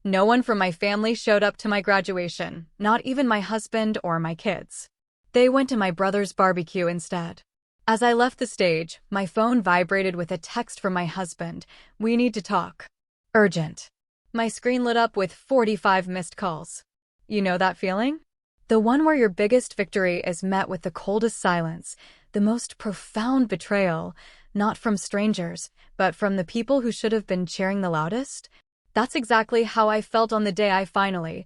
No one from my family showed up to my graduation, not even my husband or my kids. They went to my brother's barbecue instead. As I left the stage, my phone vibrated with a text from my husband. "We need to talk. Urgent." My screen lit up with 45 missed calls. You know that feeling? The one where your biggest victory is met with the coldest silence, the most profound betrayal, not from strangers, but from the people who should have been cheering the loudest. That's exactly how I felt on the day I finally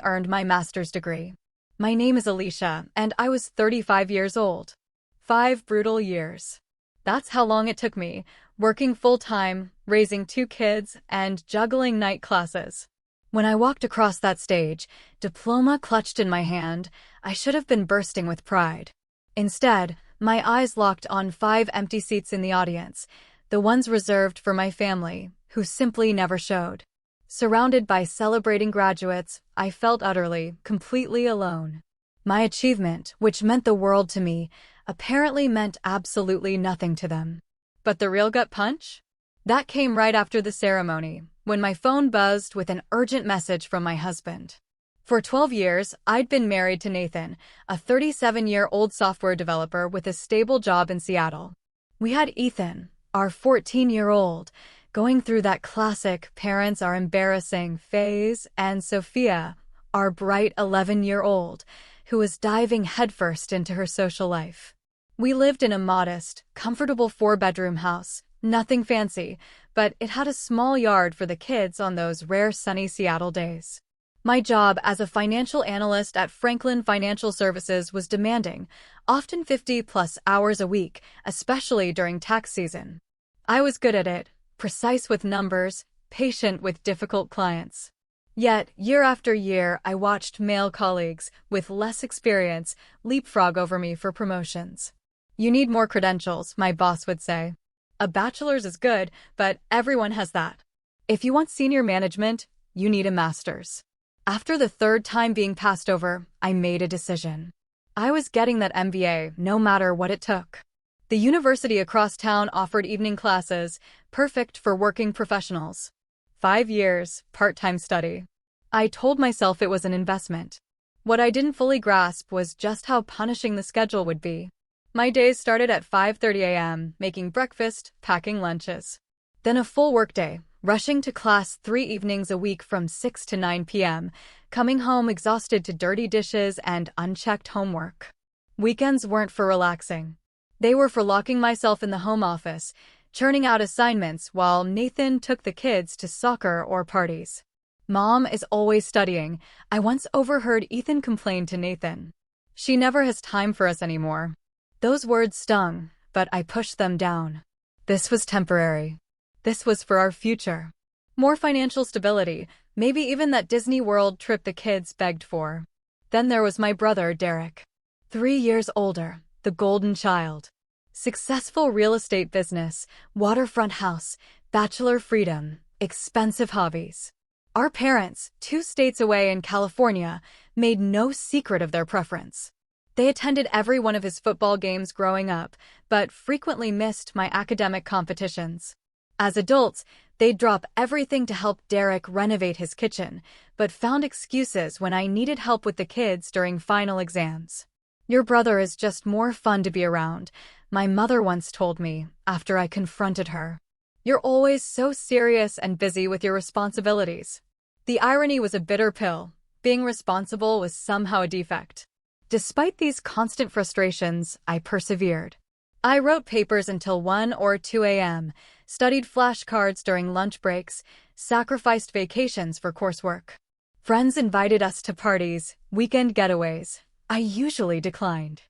earned my master's degree. My name is Alicia, and I was 35 years old. 5 brutal years. That's how long it took me, working full-time, raising 2 kids, and juggling night classes. When I walked across that stage, diploma clutched in my hand, I should have been bursting with pride. Instead, my eyes locked on 5 empty seats in the audience, the ones reserved for my family, who simply never showed. Surrounded by celebrating graduates, I felt utterly, completely alone. My achievement, which meant the world to me, apparently meant absolutely nothing to them. But the real gut punch? That came right after the ceremony, when my phone buzzed with an urgent message from my husband. For 12 years, I'd been married to Nathan, a 37-year-old software developer with a stable job in Seattle. We had Ethan, our 14-year-old, going through that classic parents are embarrassing phase, and Sophia, our bright 11-year-old, who was diving headfirst into her social life. We lived in a modest, comfortable 4-bedroom house, nothing fancy, but it had a small yard for the kids on those rare sunny Seattle days. My job as a financial analyst at Franklin Financial Services was demanding, often 50-plus hours a week, especially during tax season. I was good at it, precise with numbers, patient with difficult clients. Yet, year after year, I watched male colleagues, with less experience, leapfrog over me for promotions. "You need more credentials," my boss would say. "A bachelor's is good, but everyone has that. If you want senior management, you need a master's." After the 3rd time being passed over, I made a decision. I was getting that MBA, no matter what it took. The university across town offered evening classes, perfect for working professionals. 5 years, part-time study. I told myself it was an investment. What I didn't fully grasp was just how punishing the schedule would be. My days started at 5:30 a.m., making breakfast, packing lunches. Then a full workday, rushing to class 3 evenings a week from 6 to 9 p.m., coming home exhausted to dirty dishes and unchecked homework. Weekends weren't for relaxing. They were for locking myself in the home office, churning out assignments while Nathan took the kids to soccer or parties. "Mom is always studying," I once overheard Ethan complain to Nathan. "She never has time for us anymore." Those words stung, but I pushed them down. This was temporary. This was for our future. More financial stability, maybe even that Disney World trip the kids begged for. Then there was my brother, Derek. 3 years older, the golden child. Successful real estate business, waterfront house, bachelor freedom, expensive hobbies. Our parents, 2 states away in California, made no secret of their preference. They attended every one of his football games growing up, but frequently missed my academic competitions. As adults, they'd drop everything to help Derek renovate his kitchen, but found excuses when I needed help with the kids during final exams. "Your brother is just more fun to be around," my mother once told me, after I confronted her. "You're always so serious and busy with your responsibilities." The irony was a bitter pill. Being responsible was somehow a defect. Despite these constant frustrations, I persevered. I wrote papers until 1 or 2 a.m., studied flashcards during lunch breaks, sacrificed vacations for coursework. Friends invited us to parties, weekend getaways. I usually declined.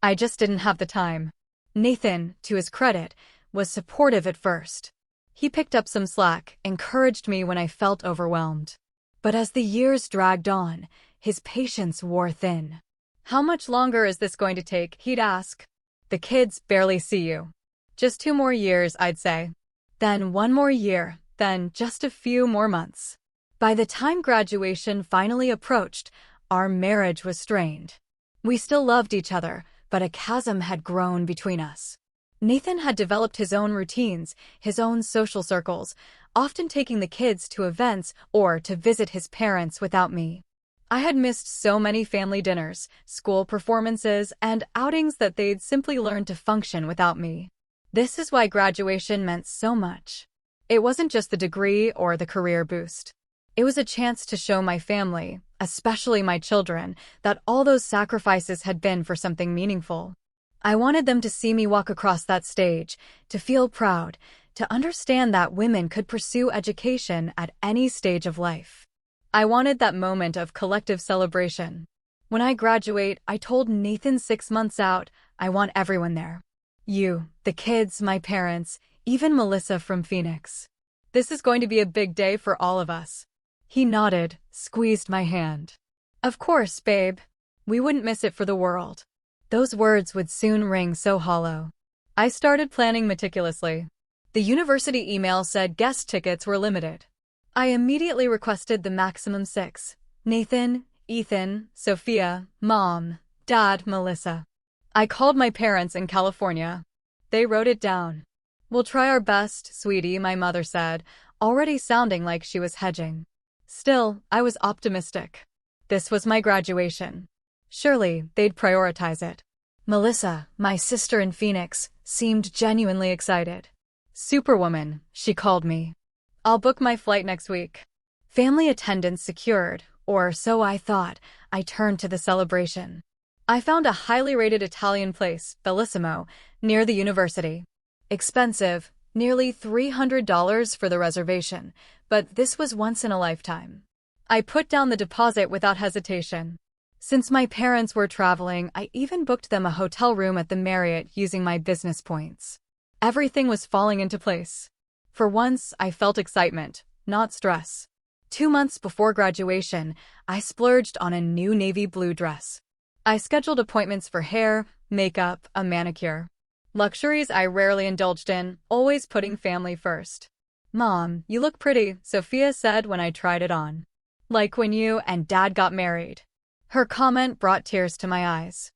I just didn't have the time. Nathan, to his credit, was supportive at first. He picked up some slack, encouraged me when I felt overwhelmed. But as the years dragged on, his patience wore thin. "How much longer is this going to take?" he'd ask. "The kids barely see you." "Just 2 more years," I'd say. Then 1 more year, then just a few more months. By the time graduation finally approached, our marriage was strained. We still loved each other, but a chasm had grown between us. Nathan had developed his own routines, his own social circles. often taking the kids to events or to visit his parents without me. I had missed so many family dinners, school performances, and outings that they'd simply learned to function without me. This is why graduation meant so much. It wasn't just the degree or the career boost. It was a chance to show my family, especially my children, that all those sacrifices had been for something meaningful. I wanted them to see me walk across that stage, to feel proud, to understand that women could pursue education at any stage of life. I wanted that moment of collective celebration. When I graduate, I told Nathan 6 months out, I want everyone there. You, the kids, my parents, even Melissa from Phoenix. This is going to be a big day for all of us. He nodded, squeezed my hand. Of course, babe. We wouldn't miss it for the world. Those words would soon ring so hollow. I started planning meticulously. The university email said guest tickets were limited. I immediately requested the maximum 6. Nathan, Ethan, Sophia, Mom, Dad, Melissa. I called my parents in California. They wrote it down. We'll try our best, sweetie, my mother said, already sounding like she was hedging. Still, I was optimistic. This was my graduation. Surely, they'd prioritize it. Melissa, my sister in Phoenix, seemed genuinely excited. Superwoman, she called me. I'll book my flight next week. Family attendance secured, or so I thought. I turned to the celebration. I found a highly rated Italian place, Bellissimo, near the university. Expensive, nearly $300 for the reservation, but this was once in a lifetime. I put down the deposit without hesitation. Since my parents were traveling, I even booked them a hotel room at the Marriott using my business points. Everything was falling into place. For once, I felt excitement, not stress. 2 months before graduation, I splurged on a new navy blue dress. I scheduled appointments for hair, makeup, a manicure. Luxuries I rarely indulged in, always putting family first. Mom, you look pretty, Sophia said when I tried it on. Like when you and Dad got married. Her comment brought tears to my eyes.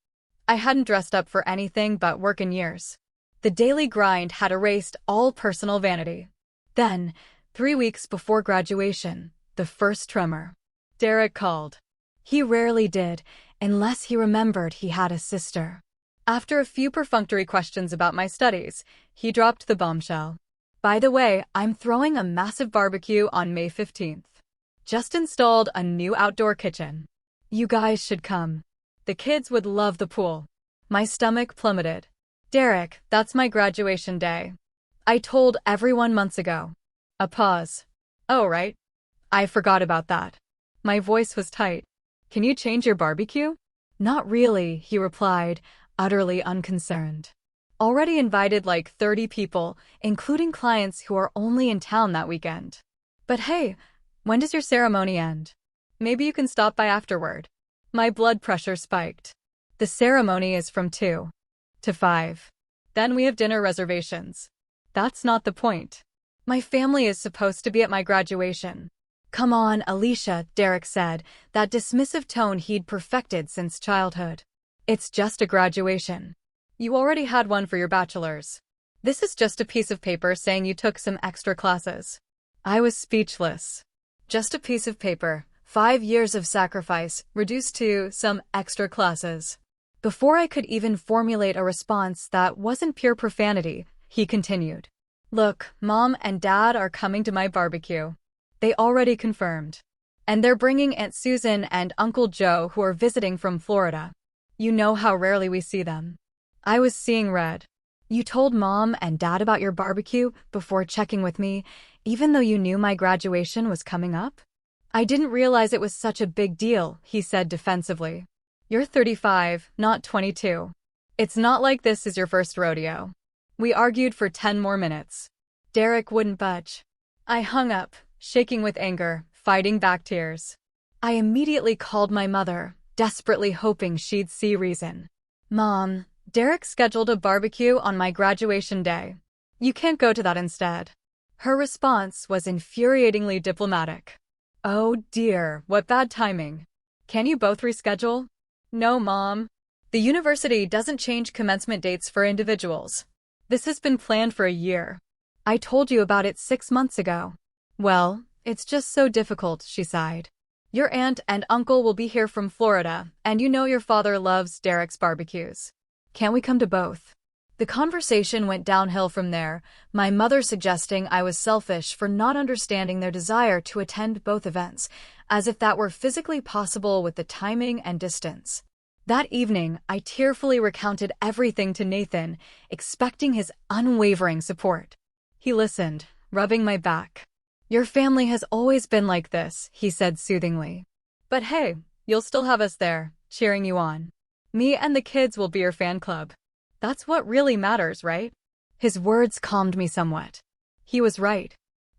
I hadn't dressed up for anything but work in years. The daily grind had erased all personal vanity. Then, 3 weeks before graduation, the first tremor. Derek called. He rarely did, unless he remembered he had a sister. After a few perfunctory questions about my studies, he dropped the bombshell. By the way, I'm throwing a massive barbecue on May 15th. Just installed a new outdoor kitchen. You guys should come. The kids would love the pool. My stomach plummeted. Derek, that's my graduation day. I told everyone months ago. A pause. Oh, right. I forgot about that. My voice was tight. Can you change your barbecue? Not really, he replied, utterly unconcerned. Already invited like 30 people, including clients who are only in town that weekend. But hey, when does your ceremony end? Maybe you can stop by afterward. My blood pressure spiked. The ceremony is from 2 to 5. Then we have dinner reservations. That's not the point. My family is supposed to be at my graduation. Come on, Alicia, Derek said, that dismissive tone he'd perfected since childhood. It's just a graduation. You already had one for your bachelor's. This is just a piece of paper saying you took some extra classes. I was speechless. Just a piece of paper, 5 years of sacrifice, reduced to some extra classes. Before I could even formulate a response that wasn't pure profanity, he continued. Look, Mom and Dad are coming to my barbecue. They already confirmed. And they're bringing Aunt Susan and Uncle Joe who are visiting from Florida. You know how rarely we see them. I was seeing red. You told Mom and Dad about your barbecue before checking with me, even though you knew my graduation was coming up? I didn't realize it was such a big deal, he said defensively. You're 35, not 22. It's not like this is your first rodeo. We argued for 10 more minutes. Derek wouldn't budge. I hung up, shaking with anger, fighting back tears. I immediately called my mother, desperately hoping she'd see reason. Mom, Derek scheduled a barbecue on my graduation day. You can't go to that instead. Her response was infuriatingly diplomatic. Oh dear, what bad timing. Can you both reschedule? No, Mom. The university doesn't change commencement dates for individuals. This has been planned for a year. I told you about it 6 months ago. Well, it's just so difficult, she sighed. Your aunt and uncle will be here from Florida, and you know your father loves Derek's barbecues. Can't we come to both? The conversation went downhill from there, my mother suggesting I was selfish for not understanding their desire to attend both events, as if that were physically possible with the timing and distance. That evening, I tearfully recounted everything to Nathan, expecting his unwavering support. He listened, rubbing my back. Your family has always been like this, he said soothingly. But hey, you'll still have us there, cheering you on. Me and the kids will be your fan club. That's what really matters, right? His words calmed me somewhat. He was right.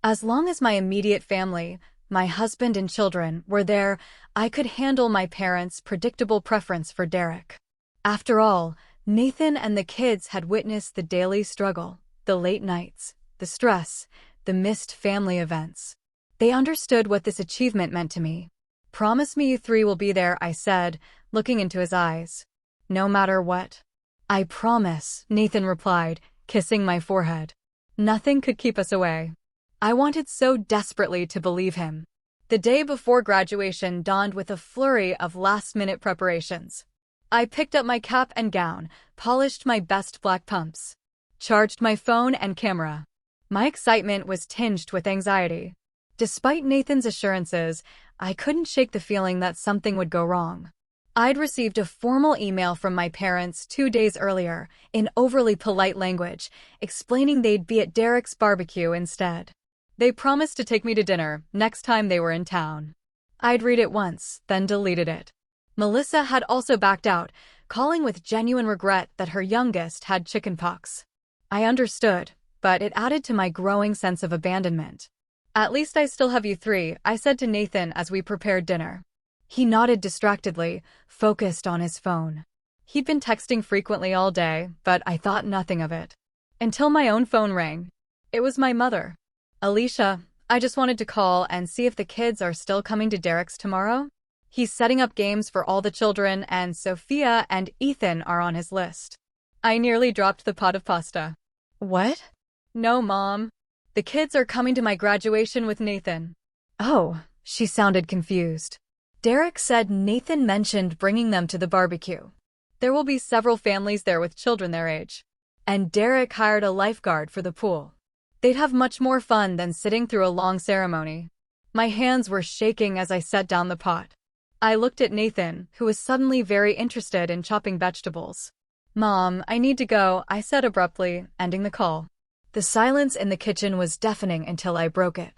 As long as my immediate family, my husband and children, were there, I could handle my parents' predictable preference for Derek. After all, Nathan and the kids had witnessed the daily struggle, the late nights, the stress, the missed family events. They understood what this achievement meant to me. Promise me you three will be there, I said, looking into his eyes. No matter what. I promise, Nathan replied, kissing my forehead. Nothing could keep us away. I wanted so desperately to believe him. The day before graduation dawned with a flurry of last-minute preparations. I picked up my cap and gown, polished my best black pumps, charged my phone and camera. My excitement was tinged with anxiety. Despite Nathan's assurances, I couldn't shake the feeling that something would go wrong. I'd received a formal email from my parents 2 days earlier, in overly polite language, explaining they'd be at Derek's barbecue instead. They promised to take me to dinner next time they were in town. I'd read it once, then deleted it. Melissa had also backed out, calling with genuine regret that her youngest had chickenpox. I understood, but it added to my growing sense of abandonment. At least I still have you three, I said to Nathan as we prepared dinner. He nodded distractedly, focused on his phone. He'd been texting frequently all day, but I thought nothing of it. Until my own phone rang. It was my mother. Alicia, I just wanted to call and see if the kids are still coming to Derek's tomorrow. He's setting up games for all the children, and Sophia and Ethan are on his list. I nearly dropped the pot of pasta. What? No, Mom. The kids are coming to my graduation with Nathan. Oh, she sounded confused. Derek said Nathan mentioned bringing them to the barbecue. There will be several families there with children their age. And Derek hired a lifeguard for the pool. They'd have much more fun than sitting through a long ceremony. My hands were shaking as I set down the pot. I looked at Nathan, who was suddenly very interested in chopping vegetables. Mom, I need to go, I said abruptly, ending the call. The silence in the kitchen was deafening until I broke it.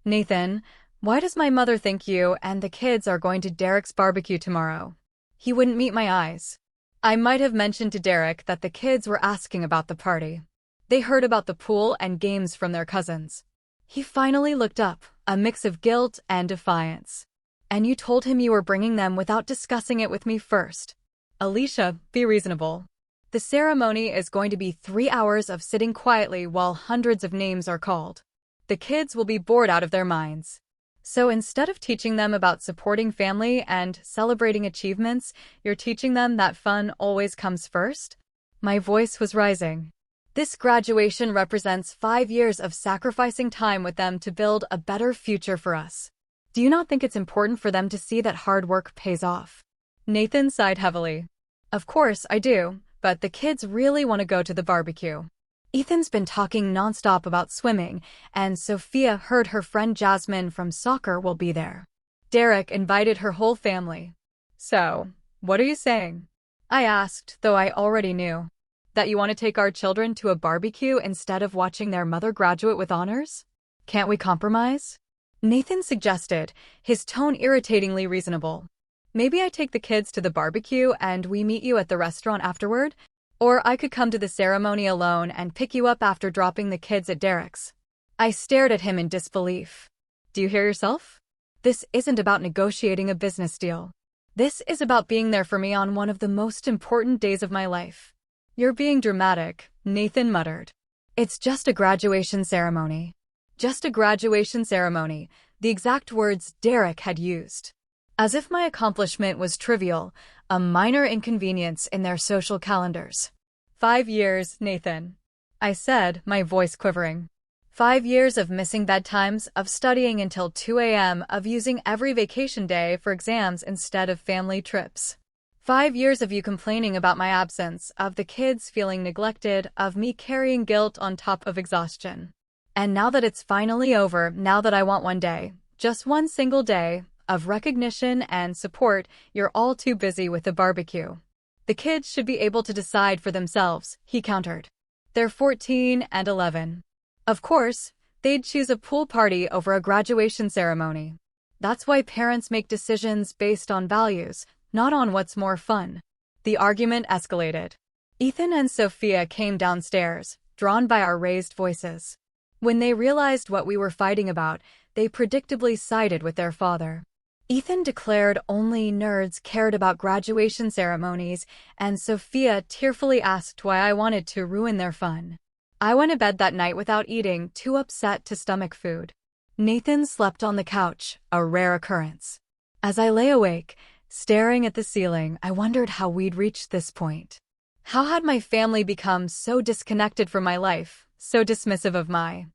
Nathan, why does my mother think you and the kids are going to Derek's barbecue tomorrow? He wouldn't meet my eyes. I might have mentioned to Derek that the kids were asking about the party. They heard about the pool and games from their cousins. He finally looked up, a mix of guilt and defiance. And you told him you were bringing them without discussing it with me first. Alicia, be reasonable. The ceremony is going to be 3 hours of sitting quietly while hundreds of names are called. The kids will be bored out of their minds. So instead of teaching them about supporting family and celebrating achievements, you're teaching them that fun always comes first? My voice was rising. This graduation represents 5 years of sacrificing time with them to build a better future for us. Do you not think it's important for them to see that hard work pays off? Nathan sighed heavily. Of course, I do, but the kids really want to go to the barbecue. Ethan's been talking nonstop about swimming, and Sophia heard her friend Jasmine from soccer will be there. Derek invited her whole family. So, what are you saying? I asked, though I already knew. That you want to take our children to a barbecue instead of watching their mother graduate with honors? Can't we compromise? Nathan suggested, his tone irritatingly reasonable. Maybe I take the kids to the barbecue and we meet you at the restaurant afterward? Or I could come to the ceremony alone and pick you up after dropping the kids at Derek's. I stared at him in disbelief. Do you hear yourself? This isn't about negotiating a business deal. This is about being there for me on one of the most important days of my life. You're being dramatic, Nathan muttered. It's just a graduation ceremony. Just a graduation ceremony, the exact words Derek had used. As if my accomplishment was trivial, a minor inconvenience in their social calendars. 5 years, Nathan. I said, my voice quivering. 5 years of missing bedtimes, of studying until 2 a.m., of using every vacation day for exams instead of family trips. 5 years of you complaining about my absence, of the kids feeling neglected, of me carrying guilt on top of exhaustion. And now that it's finally over, now that I want one day, just one single day, of recognition and support, you're all too busy with the barbecue. The kids should be able to decide for themselves, he countered. They're 14 and 11. Of course, they'd choose a pool party over a graduation ceremony. That's why parents make decisions based on values, not on what's more fun. The argument escalated. Ethan and Sophia came downstairs, drawn by our raised voices. When they realized what we were fighting about, they predictably sided with their father. Ethan declared only nerds cared about graduation ceremonies, and Sophia tearfully asked why I wanted to ruin their fun. I went to bed that night without eating, too upset to stomach food. Nathan slept on the couch, a rare occurrence. As I lay awake, staring at the ceiling, I wondered how we'd reached this point. How had my family become so disconnected from my life, so dismissive of my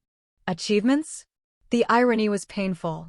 achievements? The irony was painful.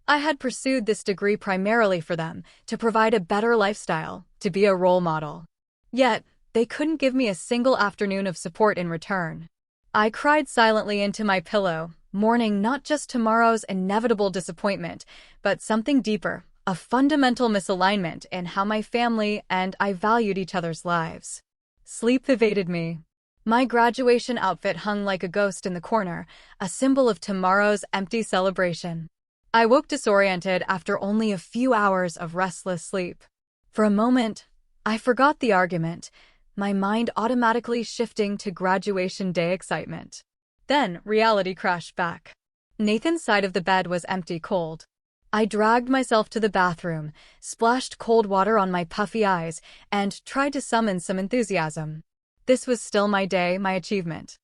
I had pursued this degree primarily for them, to provide a better lifestyle, to be a role model. Yet, they couldn't give me a single afternoon of support in return. I cried silently into my pillow, mourning not just tomorrow's inevitable disappointment, but something deeper, a fundamental misalignment in how my family and I valued each other's lives. Sleep evaded me. My graduation outfit hung like a ghost in the corner, a symbol of tomorrow's empty celebration. I woke disoriented after only a few hours of restless sleep. For a moment, I forgot the argument, my mind automatically shifting to graduation day excitement. Then, reality crashed back. Nathan's side of the bed was empty cold. I dragged myself to the bathroom, splashed cold water on my puffy eyes, and tried to summon some enthusiasm. This was still my day, my achievement.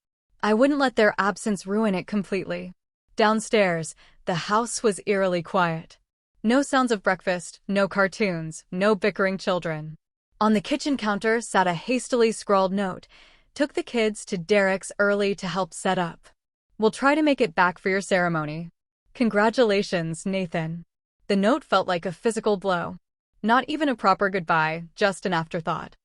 I wouldn't let their absence ruin it completely. Downstairs, the house was eerily quiet. No sounds of breakfast, no cartoons, no bickering children. On the kitchen counter sat a hastily scrawled note. Took the kids to Derek's early to help set up. We'll try to make it back for your ceremony. Congratulations, Nathan. The note felt like a physical blow. Not even a proper goodbye, just an afterthought.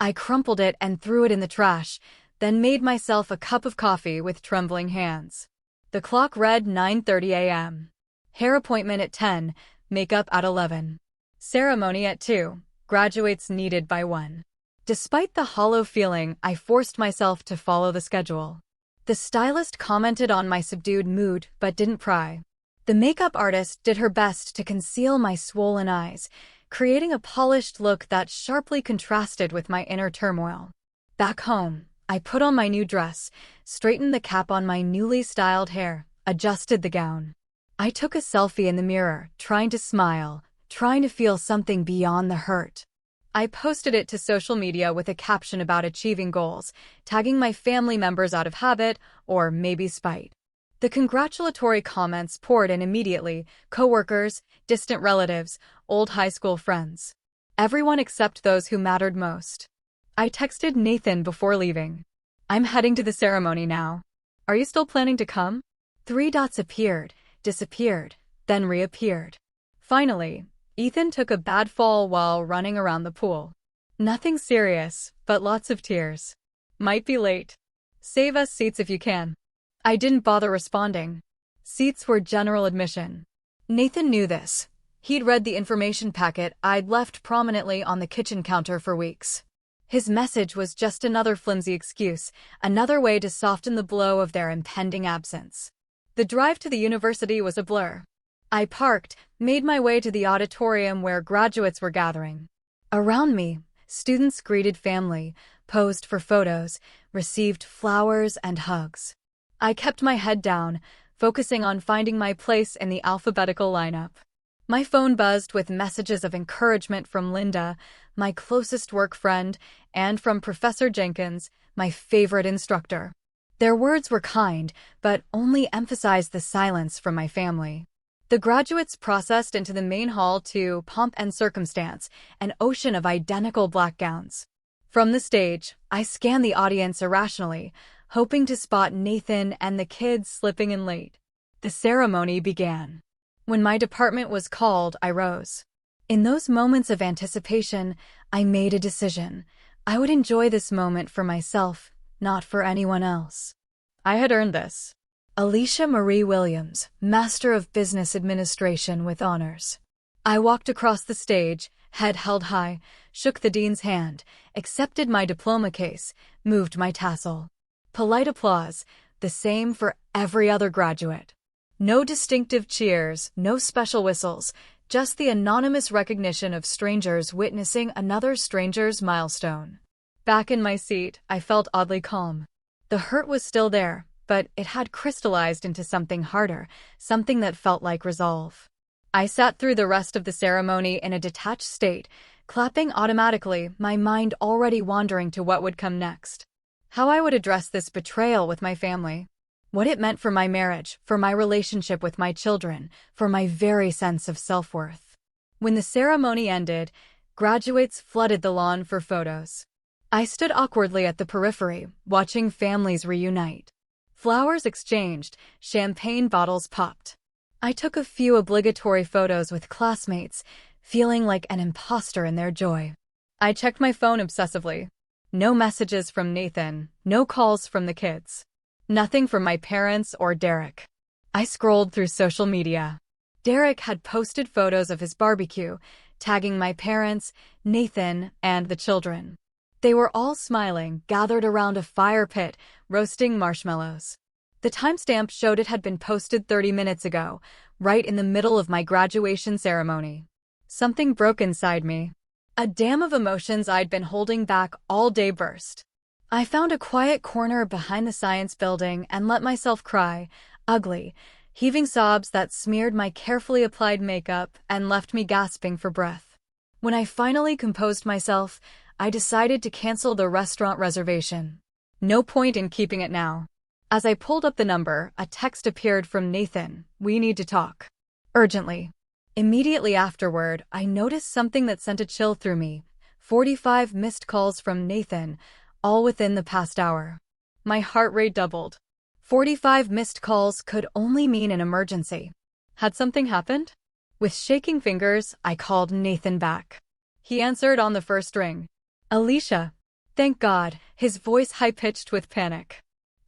I crumpled it and threw it in the trash, then made myself a cup of coffee with trembling hands. The clock read 9:30 a.m. Hair appointment at 10, makeup at 11. Ceremony at 2, graduates needed by 1. Despite the hollow feeling, I forced myself to follow the schedule. The stylist commented on my subdued mood but didn't pry. The makeup artist did her best to conceal my swollen eyes, creating a polished look that sharply contrasted with my inner turmoil. Back home, I put on my new dress, straightened the cap on my newly styled hair, adjusted the gown. I took a selfie in the mirror, trying to smile, trying to feel something beyond the hurt. I posted it to social media with a caption about achieving goals, tagging my family members out of habit or maybe spite. The congratulatory comments poured in immediately, coworkers, distant relatives, old high school friends. Everyone except those who mattered most. I texted Nathan before leaving. I'm heading to the ceremony now. Are you still planning to come? 3 dots appeared, disappeared, then reappeared. Finally, Ethan took a bad fall while running around the pool. Nothing serious, but lots of tears. Might be late. Save us seats if you can. I didn't bother responding. Seats were general admission. Nathan knew this. He'd read the information packet I'd left prominently on the kitchen counter for weeks. His message was just another flimsy excuse, another way to soften the blow of their impending absence. The drive to the university was a blur. I parked, made my way to the auditorium where graduates were gathering. Around me, students greeted family, posed for photos, received flowers and hugs. I kept my head down, focusing on finding my place in the alphabetical lineup. My phone buzzed with messages of encouragement from Linda, my closest work friend, and from Professor Jenkins, my favorite instructor. Their words were kind, but only emphasized the silence from my family. The graduates processed into the main hall to pomp and circumstance, an ocean of identical black gowns. From the stage, I scanned the audience irrationally, hoping to spot Nathan and the kids slipping in late. The ceremony began. When my department was called, I rose. In those moments of anticipation, I made a decision. I would enjoy this moment for myself, not for anyone else. I had earned this. Alicia Marie Williams, Master of Business Administration with honors. I walked across the stage, head held high, shook the dean's hand, accepted my diploma case, moved my tassel. Polite applause, the same for every other graduate. No distinctive cheers, no special whistles, just the anonymous recognition of strangers witnessing another stranger's milestone. Back in my seat, I felt oddly calm. The hurt was still there, but it had crystallized into something harder, something that felt like resolve. I sat through the rest of the ceremony in a detached state, clapping automatically, my mind already wandering to what would come next. How I would address this betrayal with my family. What it meant for my marriage, for my relationship with my children, for my very sense of self-worth. When the ceremony ended, graduates flooded the lawn for photos. I stood awkwardly at the periphery, watching families reunite. Flowers exchanged, champagne bottles popped. I took a few obligatory photos with classmates, feeling like an imposter in their joy. I checked my phone obsessively. No messages from Nathan, no calls from the kids. Nothing from my parents or Derek. I scrolled through social media. Derek had posted photos of his barbecue, tagging my parents, Nathan, and the children. They were all smiling, gathered around a fire pit, roasting marshmallows. The timestamp showed it had been posted 30 minutes ago, right in the middle of my graduation ceremony. Something broke inside me. A dam of emotions I'd been holding back all day burst. I found a quiet corner behind the science building and let myself cry, ugly, heaving sobs that smeared my carefully applied makeup and left me gasping for breath. When I finally composed myself, I decided to cancel the restaurant reservation. No point in keeping it now. As I pulled up the number, a text appeared from Nathan. "We need to talk. Urgently." Immediately afterward, I noticed something that sent a chill through me. 45 missed calls from Nathan, all within the past hour. My heart rate doubled. 45 missed calls could only mean an emergency. Had something happened? With shaking fingers, I called Nathan back. He answered on the first ring. "Alicia." Thank God, his voice high-pitched with panic.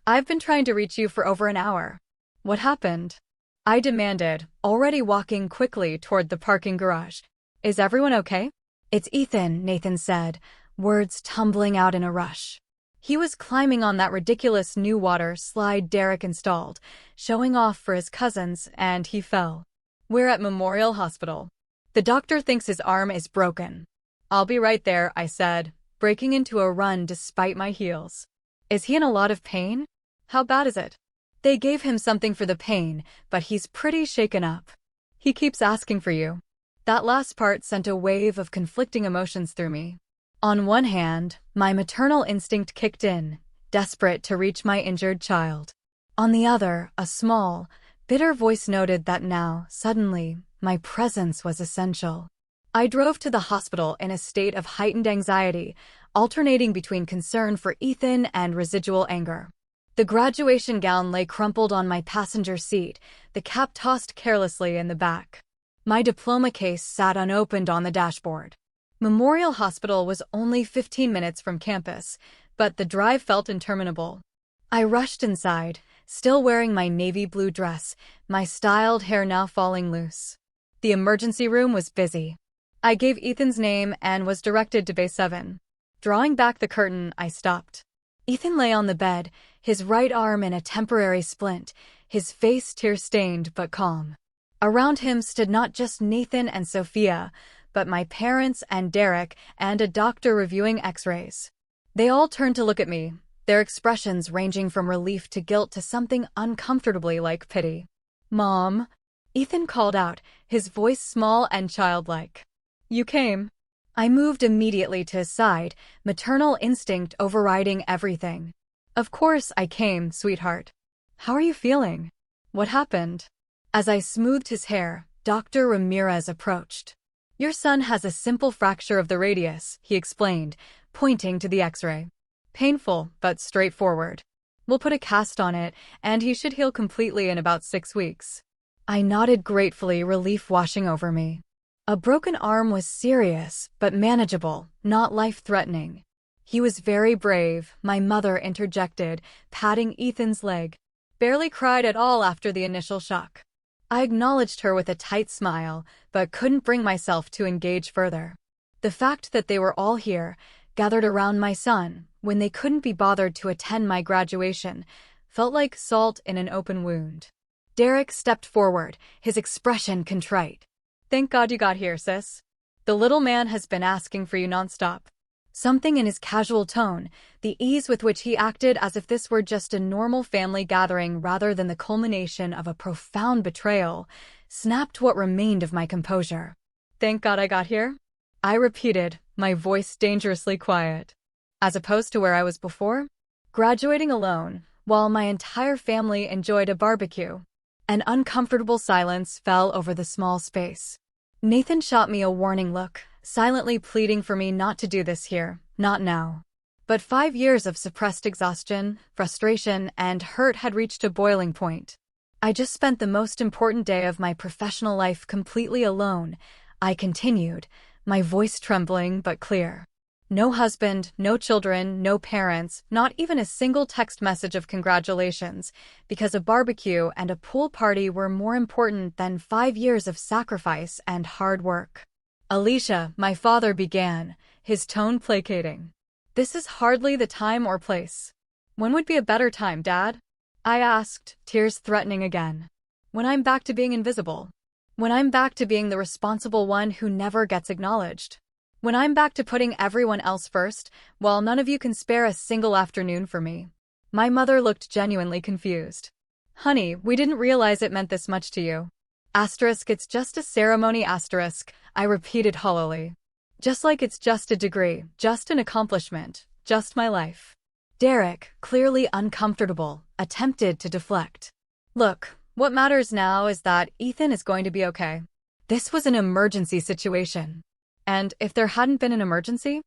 "I've been trying to reach you for over an hour." "What happened?" I demanded, already walking quickly toward the parking garage. "Is everyone okay?" "It's Ethan," Nathan said, words tumbling out in a rush. He was climbing on that ridiculous new water slide Derek installed, showing off for his cousins, and he fell. "We're at Memorial Hospital. The doctor thinks his arm is broken." "I'll be right there," I said, breaking into a run despite my heels. "Is he in a lot of pain? How bad is it?" "They gave him something for the pain, but he's pretty shaken up. He keeps asking for you." That last part sent a wave of conflicting emotions through me. On one hand, my maternal instinct kicked in, desperate to reach my injured child. On the other, a small, bitter voice noted that now, suddenly, my presence was essential. I drove to the hospital in a state of heightened anxiety, alternating between concern for Ethan and residual anger. The graduation gown lay crumpled on my passenger seat, the cap tossed carelessly in the back. My diploma case sat unopened on the dashboard. Memorial Hospital was only 15 minutes from campus, but the drive felt interminable. I rushed inside, still wearing my navy blue dress, my styled hair now falling loose. The emergency room was busy. I gave Ethan's name and was directed to Bay 7. Drawing back the curtain, I stopped. Ethan lay on the bed, his right arm in a temporary splint, his face tear-stained but calm. Around him stood not just Nathan and Sophia, but my parents and Derek and a doctor reviewing x-rays. They all turned to look at me, their expressions ranging from relief to guilt to something uncomfortably like pity. "Mom," Ethan called out, his voice small and childlike. "You came." I moved immediately to his side, maternal instinct overriding everything. "Of course I came, sweetheart. How are you feeling? What happened?" As I smoothed his hair, Dr. Ramirez approached. "Your son has a simple fracture of the radius," he explained, pointing to the x-ray. "Painful, but straightforward. We'll put a cast on it, and he should heal completely in about 6 weeks. I nodded gratefully, relief washing over me. A broken arm was serious, but manageable, not life-threatening. He was very brave, my mother interjected, patting Ethan's leg. Barely cried at all after the initial shock. I acknowledged her with a tight smile, but couldn't bring myself to engage further. The fact that they were all here, gathered around my son, when they couldn't be bothered to attend my graduation, felt like salt in an open wound. Derek stepped forward, his expression contrite. Thank God you got here, sis. The little man has been asking for you nonstop. Something in his casual tone, the ease with which he acted as if this were just a normal family gathering rather than the culmination of a profound betrayal, snapped what remained of my composure. Thank God I got here? I repeated, my voice dangerously quiet. As opposed to where I was before? Graduating alone, while my entire family enjoyed a barbecue. An uncomfortable silence fell over the small space. Nathan shot me a warning look, silently pleading for me not to do this here, not now. But 5 years of suppressed exhaustion, frustration, and hurt had reached a boiling point. I just spent the most important day of my professional life completely alone, I continued, my voice trembling but clear. No husband, no children, no parents, not even a single text message of congratulations, because a barbecue and a pool party were more important than 5 years of sacrifice and hard work. Alicia, my father began, his tone placating. This is hardly the time or place. When would be a better time, Dad? I asked, tears threatening again. When I'm back to being invisible. When I'm back to being the responsible one who never gets acknowledged. When I'm back to putting everyone else first, while none of you can spare a single afternoon for me. My mother looked genuinely confused. Honey, we didn't realize it meant this much to you. Asterisk, it's just a ceremony, asterisk, I repeated hollowly. Just like it's just a degree, just an accomplishment, just my life. Derek, clearly uncomfortable, attempted to deflect. Look, what matters now is that Ethan is going to be okay. This was an emergency situation. And if there hadn't been an emergency?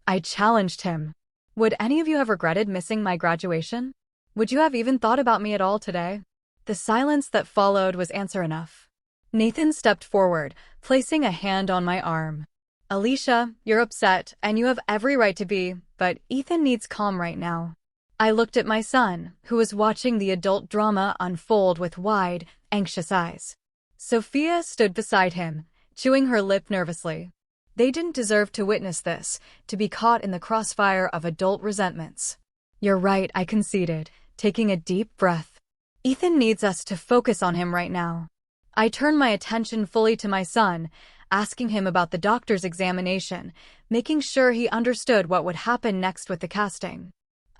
I challenged him. Would any of you have regretted missing my graduation? Would you have even thought about me at all today? The silence that followed was answer enough. Nathan stepped forward, placing a hand on my arm. Alicia, you're upset, and you have every right to be, but Ethan needs calm right now. I looked at my son, who was watching the adult drama unfold with wide, anxious eyes. Sophia stood beside him, chewing her lip nervously. They didn't deserve to witness this, to be caught in the crossfire of adult resentments. You're right, I conceded, taking a deep breath. Ethan needs us to focus on him right now. I turned my attention fully to my son, asking him about the doctor's examination, making sure he understood what would happen next with the casting.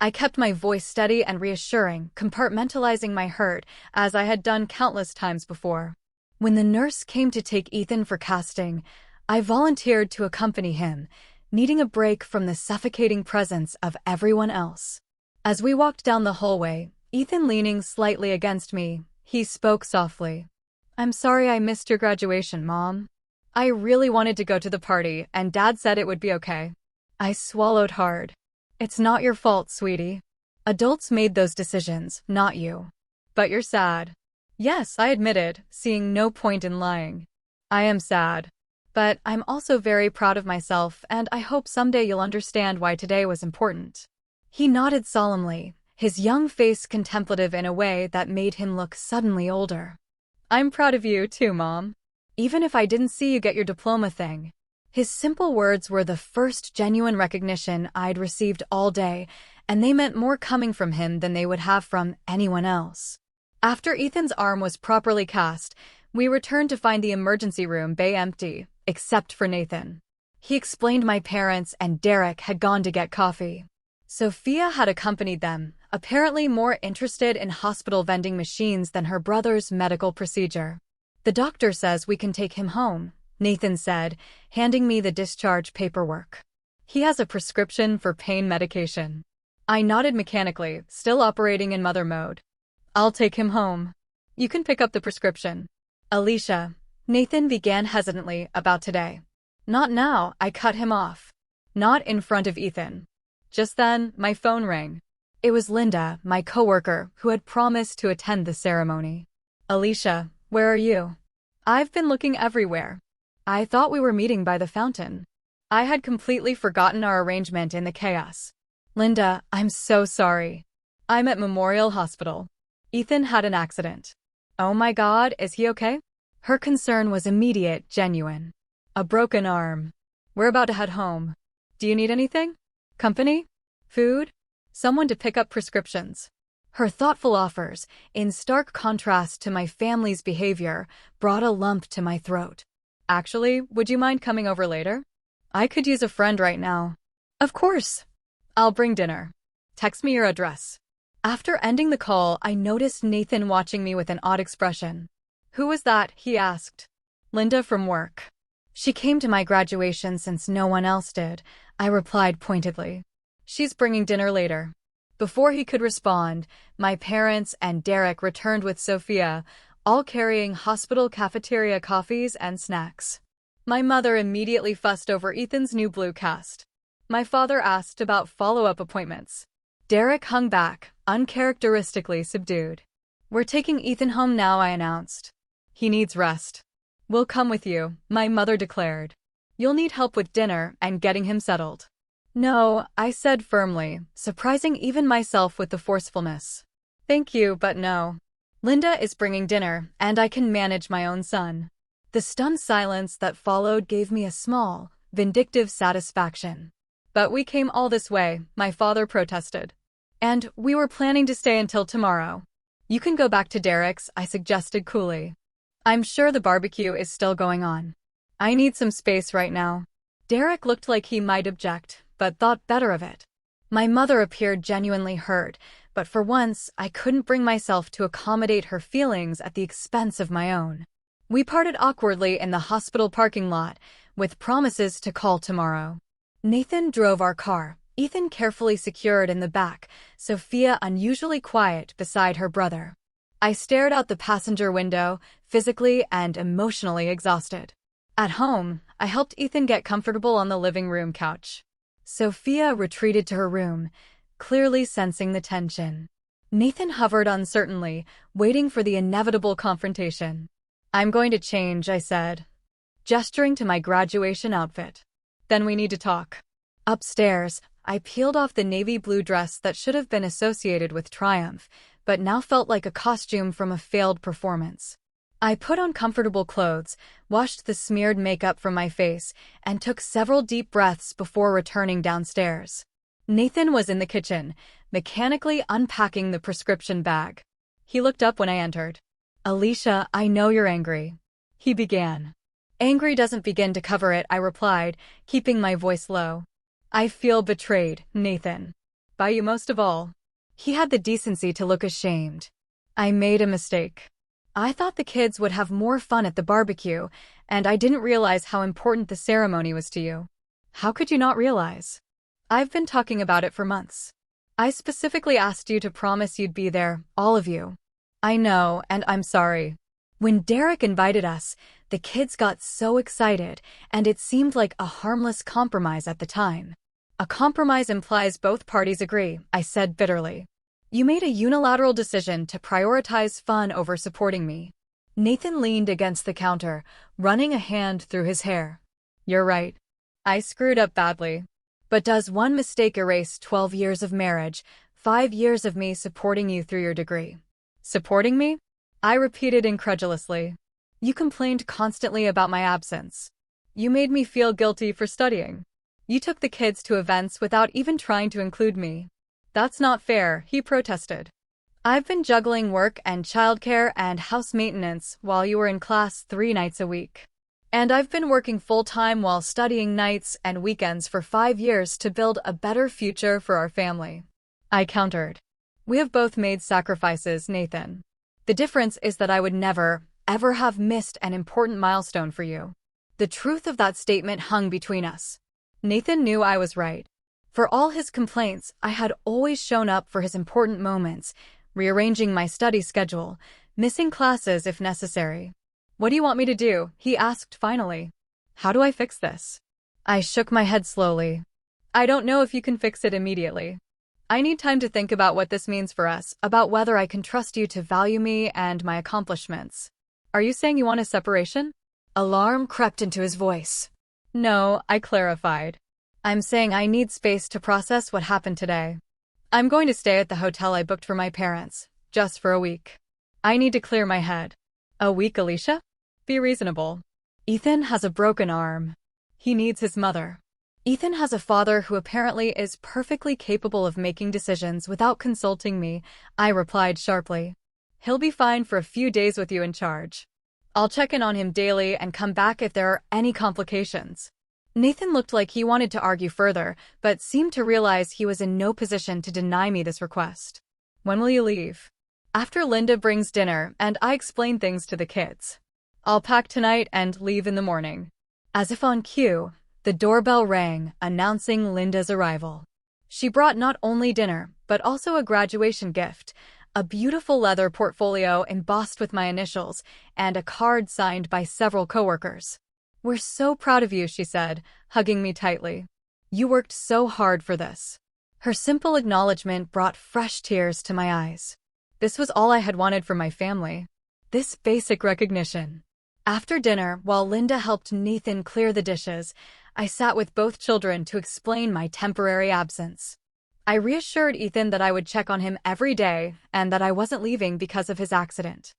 I kept my voice steady and reassuring, compartmentalizing my hurt, as I had done countless times before. When the nurse came to take Ethan for casting, I volunteered to accompany him, needing a break from the suffocating presence of everyone else. As we walked down the hallway, Ethan leaning slightly against me, he spoke softly. I'm sorry I missed your graduation, Mom. I really wanted to go to the party, and Dad said it would be okay. I swallowed hard. It's not your fault, sweetie. Adults made those decisions, not you. But you're sad. Yes, I admitted, seeing no point in lying. I am sad. But I'm also very proud of myself, and I hope someday you'll understand why today was important. He nodded solemnly, his young face contemplative in a way that made him look suddenly older. I'm proud of you too, Mom. Even if I didn't see you get your diploma thing. His simple words were the first genuine recognition I'd received all day, and they meant more coming from him than they would have from anyone else. After Ethan's arm was properly cast, we returned to find the emergency room bay empty, except for Nathan. He explained my parents and Derek had gone to get coffee. Sophia had accompanied them, apparently more interested in hospital vending machines than her brother's medical procedure. The doctor says we can take him home, Nathan said, handing me the discharge paperwork. He has a prescription for pain medication. I nodded mechanically, still operating in mother mode. I'll take him home. You can pick up the prescription. Alicia, Nathan began hesitantly about today. Not now, I cut him off. Not in front of Ethan. Just then, my phone rang. It was Linda, my coworker, who had promised to attend the ceremony. Alicia, where are you? I've been looking everywhere. I thought we were meeting by the fountain. I had completely forgotten our arrangement in the chaos. Linda, I'm so sorry. I'm at Memorial Hospital. Ethan had an accident. Oh my God, is he okay? Her concern was immediate, genuine. A broken arm. We're about to head home. Do you need anything? Company? Food? Someone to pick up prescriptions? Her thoughtful offers, in stark contrast to my family's behavior, brought a lump to my throat. Actually, would you mind coming over later? I could use a friend right now. Of course. I'll bring dinner. Text me your address. After ending the call, I noticed Nathan watching me with an odd expression. Who was that? He asked. Linda from work. She came to my graduation since no one else did, I replied pointedly. She's bringing dinner later. Before he could respond, my parents and Derek returned with Sophia, all carrying hospital cafeteria coffees and snacks. My mother immediately fussed over Ethan's new blue cast. My father asked about follow-up appointments. Derek hung back, uncharacteristically subdued. We're taking Ethan home now, I announced. He needs rest. We'll come with you, my mother declared. You'll need help with dinner and getting him settled. No, I said firmly, surprising even myself with the forcefulness. Thank you, but no. Linda is bringing dinner, and I can manage my own son. The stunned silence that followed gave me a small, vindictive satisfaction. But we came all this way, my father protested. And we were planning to stay until tomorrow. You can go back to Derek's, I suggested coolly. I'm sure the barbecue is still going on. I need some space right now. Derek looked like he might object, but thought better of it. My mother appeared genuinely hurt, but for once I couldn't bring myself to accommodate her feelings at the expense of my own. We parted awkwardly in the hospital parking lot, with promises to call tomorrow. Nathan drove our car, Ethan carefully secured in the back, Sophia unusually quiet beside her brother. I stared out the passenger window, physically and emotionally exhausted. At home, I helped Ethan get comfortable on the living room couch. Sophia retreated to her room, clearly sensing the tension. Nathan hovered uncertainly, waiting for the inevitable confrontation. I'm going to change, I said, gesturing to my graduation outfit. Then we need to talk. Upstairs, I peeled off the navy blue dress that should have been associated with triumph, but now felt like a costume from a failed performance. I put on comfortable clothes, washed the smeared makeup from my face, and took several deep breaths before returning downstairs. Nathan was in the kitchen, mechanically unpacking the prescription bag. He looked up when I entered. Alicia, I know you're angry. He began. Angry doesn't begin to cover it, I replied, keeping my voice low. I feel betrayed, Nathan. By you most of all. He had the decency to look ashamed. I made a mistake. I thought the kids would have more fun at the barbecue, and I didn't realize how important the ceremony was to you. How could you not realize? I've been talking about it for months. I specifically asked you to promise you'd be there, all of you. I know, and I'm sorry. When Derek invited us, the kids got so excited, and it seemed like a harmless compromise at the time. A compromise implies both parties agree, I said bitterly. You made a unilateral decision to prioritize fun over supporting me. Nathan leaned against the counter, running a hand through his hair. You're right. I screwed up badly. But does one mistake erase 12 years of marriage, 5 years of me supporting you through your degree? Supporting me? I repeated incredulously. You complained constantly about my absence. You made me feel guilty for studying. You took the kids to events without even trying to include me. That's not fair, he protested. I've been juggling work and childcare and house maintenance while you were in class 3 nights a week. And I've been working full-time while studying nights and weekends for 5 years to build a better future for our family. I countered. We have both made sacrifices, Nathan. The difference is that I would never, ever have missed an important milestone for you. The truth of that statement hung between us. Nathan knew I was right. For all his complaints, I had always shown up for his important moments, rearranging my study schedule, missing classes if necessary. What do you want me to do? He asked finally. How do I fix this? I shook my head slowly. I don't know if you can fix it immediately. I need time to think about what this means for us, about whether I can trust you to value me and my accomplishments. Are you saying you want a separation? Alarm crept into his voice. No, I clarified. I'm saying I need space to process what happened today. I'm going to stay at the hotel I booked for my parents, just for a week. I need to clear my head. A week, Alicia? Be reasonable. Ethan has a broken arm. He needs his mother. Ethan has a father who apparently is perfectly capable of making decisions without consulting me, I replied sharply. He'll be fine for a few days with you in charge. I'll check in on him daily and come back if there are any complications. Nathan looked like he wanted to argue further, but seemed to realize he was in no position to deny me this request. When will you leave? After Linda brings dinner and I explain things to the kids. I'll pack tonight and leave in the morning. As if on cue, the doorbell rang, announcing Linda's arrival. She brought not only dinner, but also a graduation gift, a beautiful leather portfolio embossed with my initials, and a card signed by several coworkers. We're so proud of you, she said, hugging me tightly. You worked so hard for this. Her simple acknowledgement brought fresh tears to my eyes. This was all I had wanted from my family. This basic recognition. After dinner, while Linda helped Nathan clear the dishes, I sat with both children to explain my temporary absence. I reassured Ethan that I would check on him every day and that I wasn't leaving because of his accident.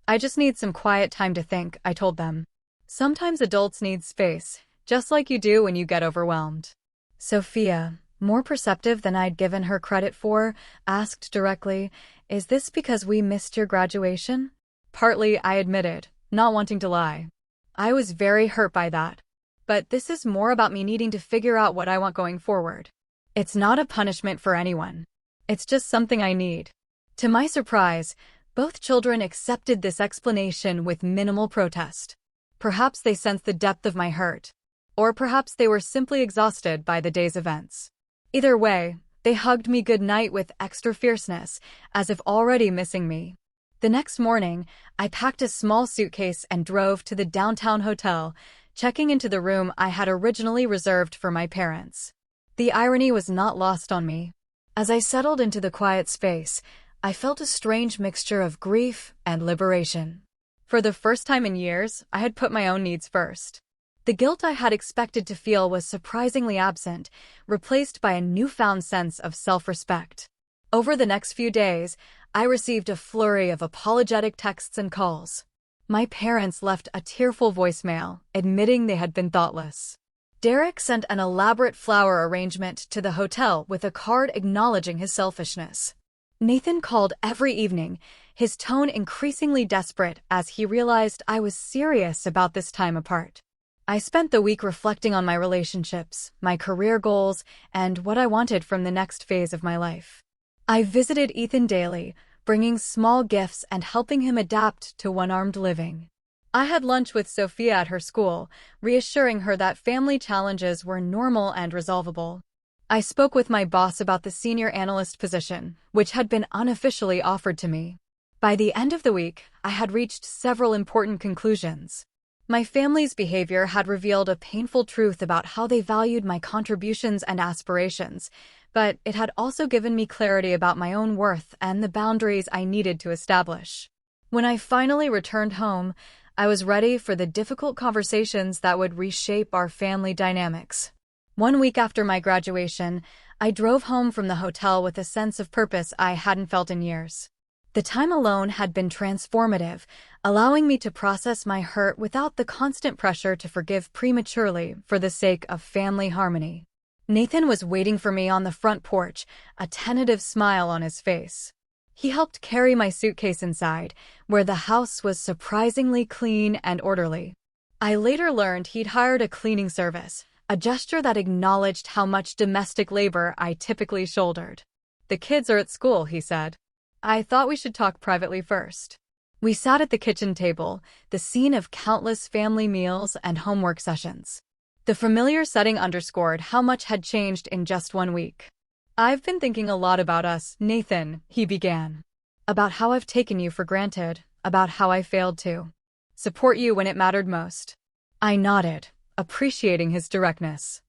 I just need some quiet time to think, I told them. Sometimes adults need space, just like you do when you get overwhelmed. Sophia, more perceptive than I'd given her credit for, asked directly, "Is this because we missed your graduation?" Partly, I admitted, not wanting to lie. I was very hurt by that. But this is more about me needing to figure out what I want going forward. It's not a punishment for anyone. It's just something I need. To my surprise, both children accepted this explanation with minimal protest. Perhaps they sensed the depth of my hurt. Or perhaps they were simply exhausted by the day's events. Either way, they hugged me goodnight with extra fierceness, as if already missing me. The next morning, I packed a small suitcase and drove to the downtown hotel, checking into the room I had originally reserved for my parents. The irony was not lost on me. As I settled into the quiet space, I felt a strange mixture of grief and liberation. For the first time in years, I had put my own needs first. The guilt I had expected to feel was surprisingly absent, replaced by a newfound sense of self-respect. Over the next few days, I received a flurry of apologetic texts and calls. My parents left a tearful voicemail, admitting they had been thoughtless. Derek sent an elaborate flower arrangement to the hotel with a card acknowledging his selfishness. Nathan called every evening, his tone increasingly desperate as he realized I was serious about this time apart. I spent the week reflecting on my relationships, my career goals, and what I wanted from the next phase of my life. I visited Ethan daily, bringing small gifts and helping him adapt to one-armed living. I had lunch with Sophia at her school, reassuring her that family challenges were normal and resolvable. I spoke with my boss about the senior analyst position, which had been unofficially offered to me. By the end of the week, I had reached several important conclusions. My family's behavior had revealed a painful truth about how they valued my contributions and aspirations, but it had also given me clarity about my own worth and the boundaries I needed to establish. When I finally returned home, I was ready for the difficult conversations that would reshape our family dynamics. 1 week after my graduation, I drove home from the hotel with a sense of purpose I hadn't felt in years. The time alone had been transformative, allowing me to process my hurt without the constant pressure to forgive prematurely for the sake of family harmony. Nathan was waiting for me on the front porch, a tentative smile on his face. He helped carry my suitcase inside, where the house was surprisingly clean and orderly. I later learned he'd hired a cleaning service, a gesture that acknowledged how much domestic labor I typically shouldered. "The kids are at school," he said. "I thought we should talk privately first." We sat at the kitchen table, the scene of countless family meals and homework sessions. The familiar setting underscored how much had changed in just 1 week. "I've been thinking a lot about us, Nathan," he began. "About how I've taken you for granted, about how I failed to support you when it mattered most." I nodded, appreciating his directness.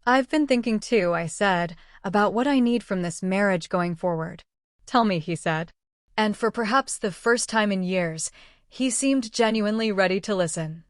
"I've been thinking too," I said, about what I need from this marriage going forward. "Tell me," he said. And for perhaps the first time in years, he seemed genuinely ready to listen.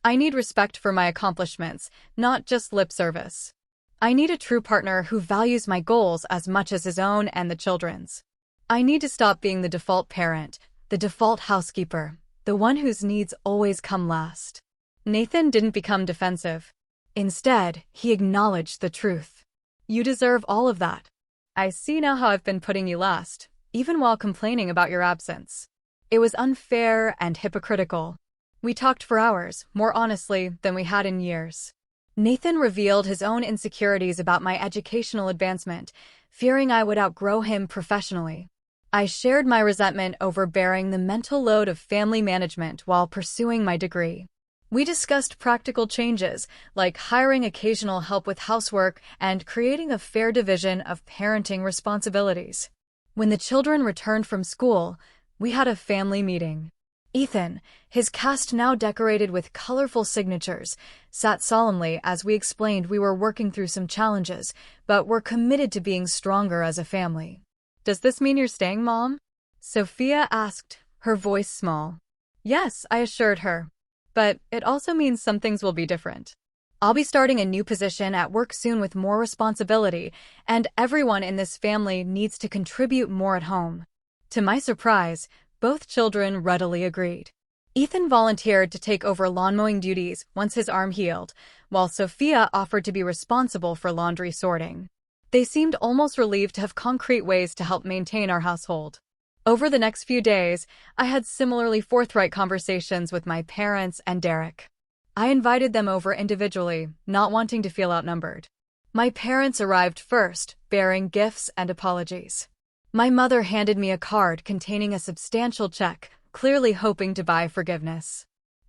"I need respect for my accomplishments, not just lip service. I need a true partner who values my goals as much as his own and the children's. I need to stop being the default parent, the default housekeeper, the one whose needs always come last." Nathan didn't become defensive. Instead, he acknowledged the truth. "You deserve all of that. I see now how I've been putting you last, even while complaining about your absence. It was unfair and hypocritical." We talked for hours, more honestly than we had in years. Nathan revealed his own insecurities about my educational advancement, fearing I would outgrow him professionally. I shared my resentment over bearing the mental load of family management while pursuing my degree. We discussed practical changes, like hiring occasional help with housework and creating a fair division of parenting responsibilities. When the children returned from school, we had a family meeting. Ethan, his cast now decorated with colorful signatures, sat solemnly as we explained we were working through some challenges, but were committed to being stronger as a family. "Does this mean you're staying, Mom?" Sophia asked, her voice small. "Yes," I assured her. "But it also means some things will be different. I'll be starting a new position at work soon with more responsibility, and everyone in this family needs to contribute more at home." To my surprise, both children readily agreed. Ethan volunteered to take over lawn mowing duties once his arm healed, while Sophia offered to be responsible for laundry sorting. They seemed almost relieved to have concrete ways to help maintain our household. Over the next few days, I had similarly forthright conversations with my parents and Derek. I invited them over individually, not wanting to feel outnumbered. My parents arrived first, bearing gifts and apologies. My mother handed me a card containing a substantial check, clearly hoping to buy forgiveness.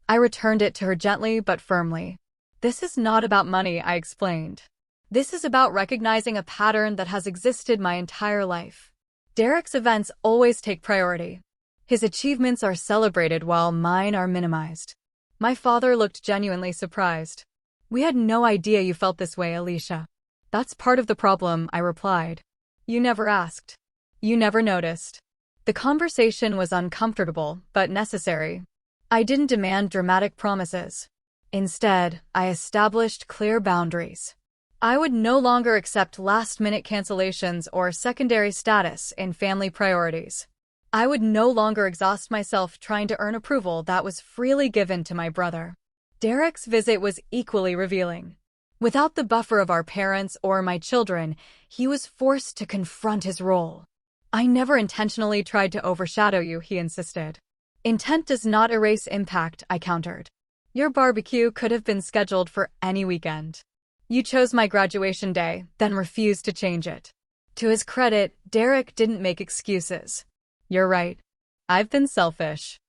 I returned it to her gently but firmly. "This is not about money," I explained. "This is about recognizing a pattern that has existed my entire life. Derek's events always take priority. His achievements are celebrated while mine are minimized." My father looked genuinely surprised. "We had no idea you felt this way, Alicia." "That's part of the problem," I replied. "You never asked. You never noticed." The conversation was uncomfortable, but necessary. I didn't demand dramatic promises. Instead, I established clear boundaries. I would no longer accept last-minute cancellations or secondary status in family priorities. I would no longer exhaust myself trying to earn approval that was freely given to my brother. Derek's visit was equally revealing. Without the buffer of our parents or my children, he was forced to confront his role. "I never intentionally tried to overshadow you," he insisted. "Intent does not erase impact," I countered. "Your barbecue could have been scheduled for any weekend. You chose my graduation day, then refused to change it." To his credit, Derek didn't make excuses. "You're right. I've been selfish.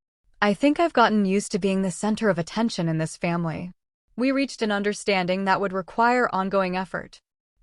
I think I've gotten used to being the center of attention in this family." We reached an understanding that would require ongoing effort.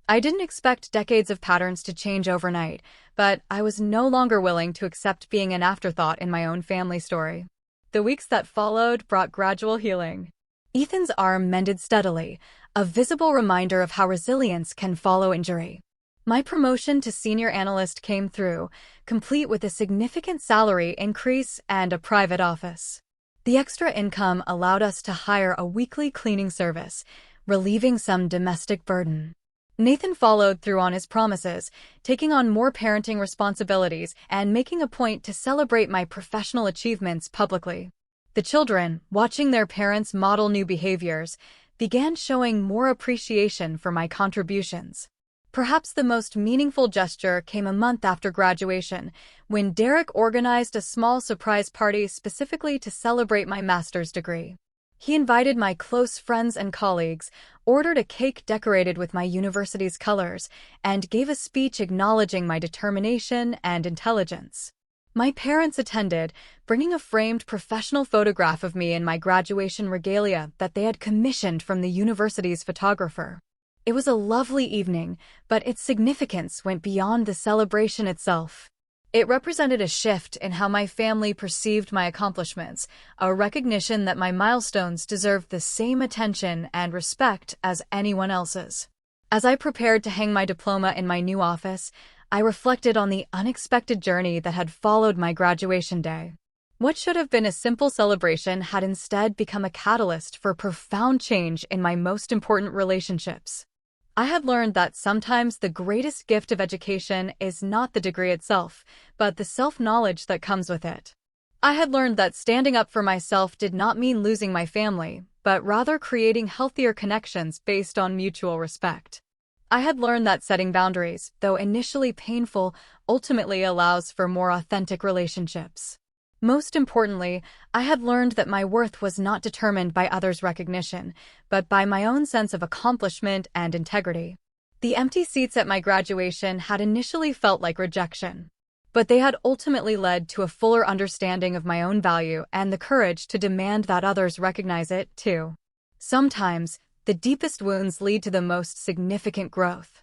I didn't expect decades of patterns to change overnight, but I was no longer willing to accept being an afterthought in my own family story. The weeks that followed brought gradual healing. Ethan's arm mended steadily, a visible reminder of how resilience can follow injury. My promotion to senior analyst came through, complete with a significant salary increase and a private office. The extra income allowed us to hire a weekly cleaning service, relieving some domestic burden. Nathan followed through on his promises, taking on more parenting responsibilities and making a point to celebrate my professional achievements publicly. The children, watching their parents model new behaviors, began showing more appreciation for my contributions. Perhaps the most meaningful gesture came a month after graduation, when Derek organized a small surprise party specifically to celebrate my master's degree. He invited my close friends and colleagues, ordered a cake decorated with my university's colors, and gave a speech acknowledging my determination and intelligence. My parents attended, bringing a framed professional photograph of me in my graduation regalia that they had commissioned from the university's photographer. It was a lovely evening, but its significance went beyond the celebration itself. It represented a shift in how my family perceived my accomplishments, a recognition that my milestones deserved the same attention and respect as anyone else's. As I prepared to hang my diploma in my new office, I reflected on the unexpected journey that had followed my graduation day. What should have been a simple celebration had instead become a catalyst for profound change in my most important relationships. I had learned that sometimes the greatest gift of education is not the degree itself, but the self-knowledge that comes with it. I had learned that standing up for myself did not mean losing my family, but rather creating healthier connections based on mutual respect. I had learned that setting boundaries, though initially painful, ultimately allows for more authentic relationships. Most importantly, I had learned that my worth was not determined by others' recognition, but by my own sense of accomplishment and integrity. The empty seats at my graduation had initially felt like rejection, but they had ultimately led to a fuller understanding of my own value and the courage to demand that others recognize it, too. Sometimes, the deepest wounds lead to the most significant growth.